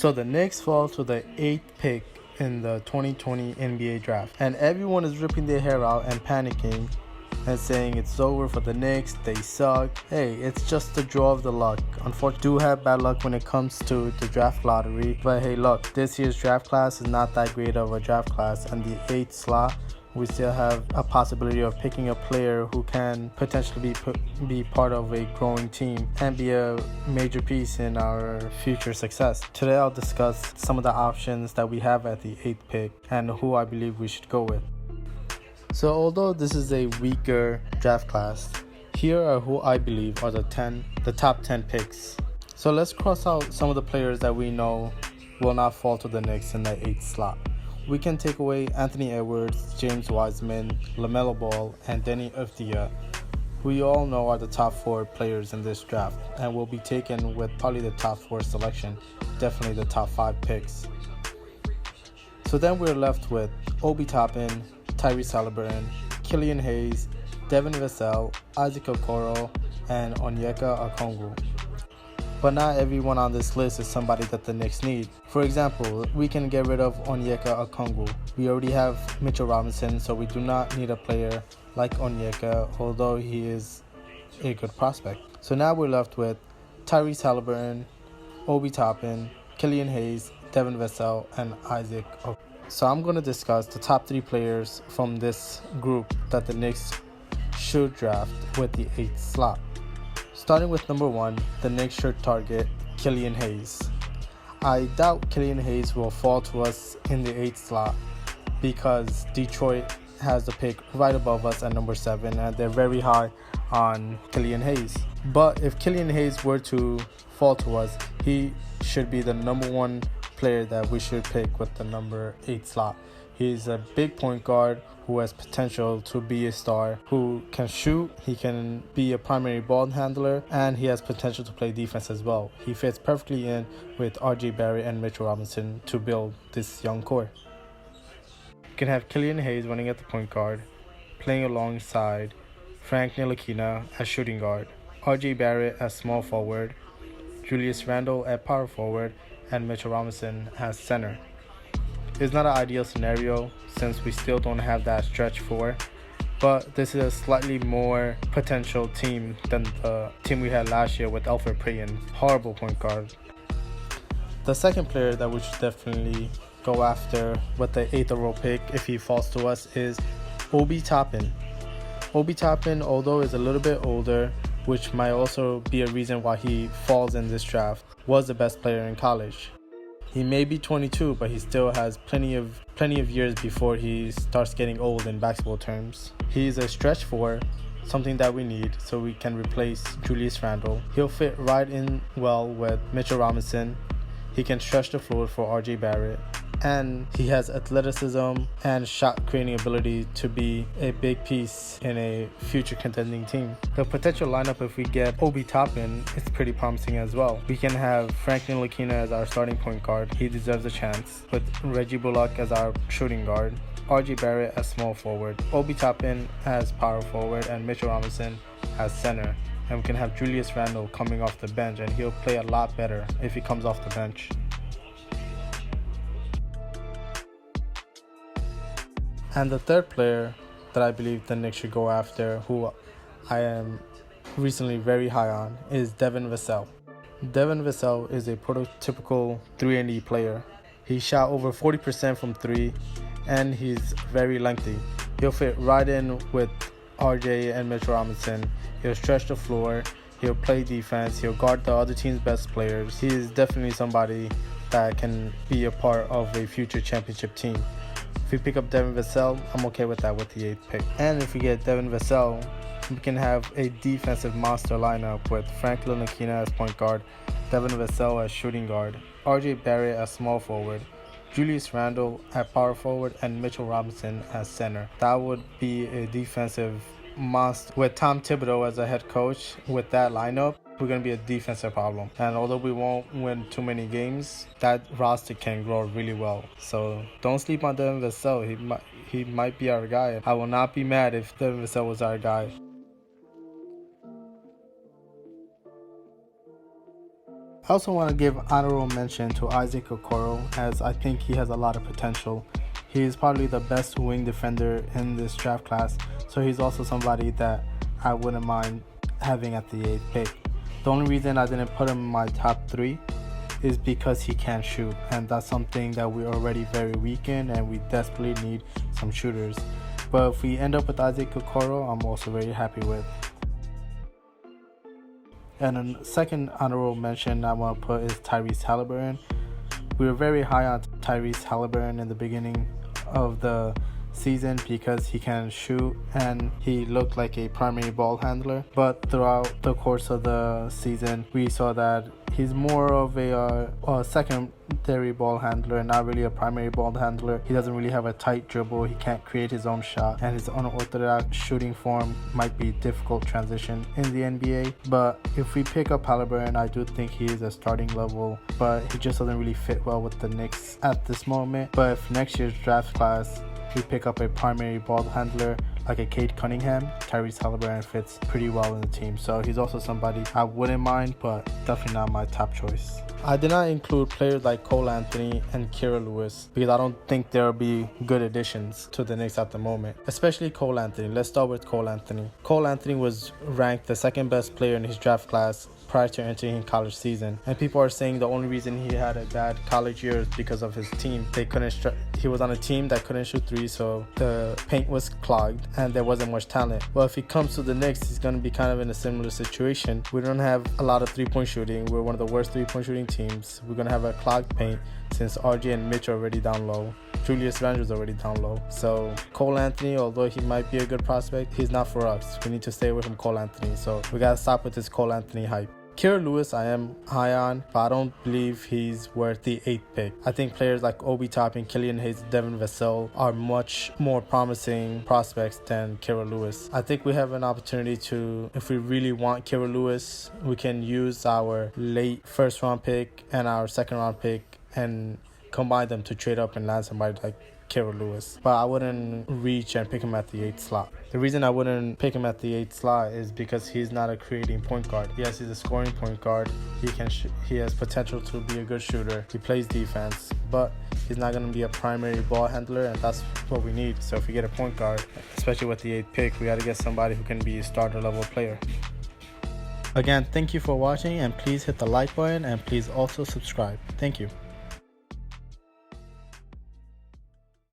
So the Knicks fall to the 8th pick in the 2020 NBA draft, and everyone is ripping their hair out and panicking and saying it's over for the Knicks, they suck. Hey, it's just the draw of the luck. Unfortunately, do have bad luck when it comes to the draft lottery, but hey, look, this year's draft class is not that great of a draft class, and the 8th slot, we still have a possibility of picking a player who can potentially be part of a growing team and be a major piece in our future success. Today I'll discuss some of the options that we have at the 8th pick and who I believe we should go with. So although this is a weaker draft class, here are who I believe are the top 10 picks. So let's cross out some of the players that we know will not fall to the Knicks in the 8th slot. We can take away Anthony Edwards, James Wiseman, LaMelo Ball, and Denny Avdija, who you all know are the top 4 players in this draft and will be taken with probably the top 4 selection, definitely the top 5 picks. So then we're left with Obi Toppin, Tyrese Haliburton, Killian Hayes, Devin Vassell, Isaac Okoro, and Onyeka Okongwu. But not everyone on this list is somebody that the Knicks need. For example, we can get rid of Onyeka Okongwu. We already have Mitchell Robinson, so we do not need a player like Onyeka, although he is a good prospect. So now we're left with Tyrese Haliburton, Obi Toppin, Killian Hayes, Devin Vassell, and Isaac Okoro. So I'm going to discuss the top 3 players from this group that the Knicks should draft with the 8th slot. Starting with number 1, the Knicks should target Killian Hayes. I doubt Killian Hayes will fall to us in the 8th slot because Detroit has the pick right above us at number 7 and they're very high on Killian Hayes. But if Killian Hayes were to fall to us, he should be the number 1 player that we should pick with the number 8 slot. He's a big point guard who has potential to be a star, who can shoot, he can be a primary ball handler, and he has potential to play defense as well. He fits perfectly in with RJ Barrett and Mitchell Robinson to build this young core. You can have Killian Hayes running at the point guard, playing alongside Frank Ntilikina as shooting guard, RJ Barrett as small forward, Julius Randle at power forward, and Mitchell Robinson as center. It's not an ideal scenario since we still don't have that stretch 4, but this is a slightly more potential team than the team we had last year with Elfrid Payton, horrible point guard. The second player that we should definitely go after with the 8th overall pick if he falls to us is Obi Toppin. Obi Toppin, although is a little bit older, which might also be a reason why he falls in this draft, was the best player in college. He may be 22, but he still has plenty of years before he starts getting old in basketball terms. He's a stretch 4, something that we need so we can replace Julius Randle. He'll fit right in well with Mitchell Robinson. He can stretch the floor for RJ Barrett. And he has athleticism and shot creating ability to be a big piece in a future contending team. The potential lineup if we get Obi Toppin is pretty promising as well. We can have Frank Ntilikina as our starting point guard. He deserves a chance. With Reggie Bullock as our shooting guard, RJ Barrett as small forward, Obi Toppin as power forward, and Mitchell Robinson as center. And we can have Julius Randle coming off the bench, and he'll play a lot better if he comes off the bench. And the third player that I believe the Knicks should go after, who I am recently very high on, is Devin Vassell. Devin Vassell is a prototypical 3-and-D player. He shot over 40% from 3, and he's very lengthy. He'll fit right in with RJ and Mitchell Robinson. He'll stretch the floor. He'll play defense. He'll guard the other team's best players. He is definitely somebody that can be a part of a future championship team. If we pick up Devin Vassell, I'm okay with that with the 8th pick. And if we get Devin Vassell, we can have a defensive monster lineup with Frank Ntilikina as point guard, Devin Vassell as shooting guard, RJ Barrett as small forward, Julius Randle at power forward, and Mitchell Robinson as center. That would be a defensive monster. With Tom Thibodeau as a head coach, with that lineup, we're going to be a defensive problem. And although we won't win too many games, that roster can grow really well. So don't sleep on Devin Vassell. He might be our guy. I will not be mad if Devin Vassell was our guy. I also want to give honorable mention to Isaac Okoro, as I think he has a lot of potential. He is probably the best wing defender in this draft class, so he's also somebody that I wouldn't mind having at the 8th pick. The only reason I didn't put him in my top 3 is because he can't shoot, and that's something that we're already very weak in, and we desperately need some shooters. But if we end up with Isaac Okoro, I'm also very happy with. And a second honorable mention I want to put is Tyrese Halliburton. We were very high on Tyrese Halliburton in the beginning of the season because he can shoot and he looked like a primary ball handler. But throughout the course of the season, we saw that he's more of a secondary ball handler and not really a primary ball handler. He doesn't really have a tight dribble. He can't create his own shot, and his unorthodox shooting form might be difficult transition in the NBA. But if we pick up Halliburton, I do think he is a starting level, but he just doesn't really fit well with the Knicks at this moment. But if next year's draft class we pick up a primary ball handler like a Cade Cunningham, Tyrese Halliburton fits pretty well in the team. So he's also somebody I wouldn't mind, but definitely not my top choice. I did not include players like Cole Anthony and Kira Lewis because I don't think there will be good additions to the Knicks at the moment, especially Cole Anthony. Let's start with Cole Anthony. Cole Anthony was ranked the second best player in his draft class prior to entering college season, and people are saying the only reason he had a bad college year is because of his team. He was on a team that couldn't shoot threes, so the paint was clogged and there wasn't much talent. Well, if he comes to the Knicks, he's going to be kind of in a similar situation. We don't have a lot of three-point shooting. We're one of the worst three-point shooting teams. We're going to have a clogged paint since RJ and Mitch are already down low. Julius Randle's already down low. So Cole Anthony, although he might be a good prospect, he's not for us. We need to stay away from Cole Anthony. So we got to stop with this Cole Anthony hype. Kira Lewis I am high on, but I don't believe he's worth the 8th pick. I think players like Obi Toppin, Killian Hayes, Devin Vassell are much more promising prospects than Kira Lewis. I think we have an opportunity to, if we really want Kira Lewis, we can use our late first round pick and our second round pick and combine them to trade up and land somebody like Kira Lewis. But I wouldn't reach and pick him at the 8th slot. The reason I wouldn't pick him at the 8th slot is because he's not a creating point guard. Yes, he's a scoring point guard. He has potential to be a good shooter. He plays defense, but he's not going to be a primary ball handler, and that's what we need. So if we get a point guard, especially with the 8th pick, we got to get somebody who can be a starter level player. Again, thank you for watching, and please hit the like button and please also subscribe. Thank you.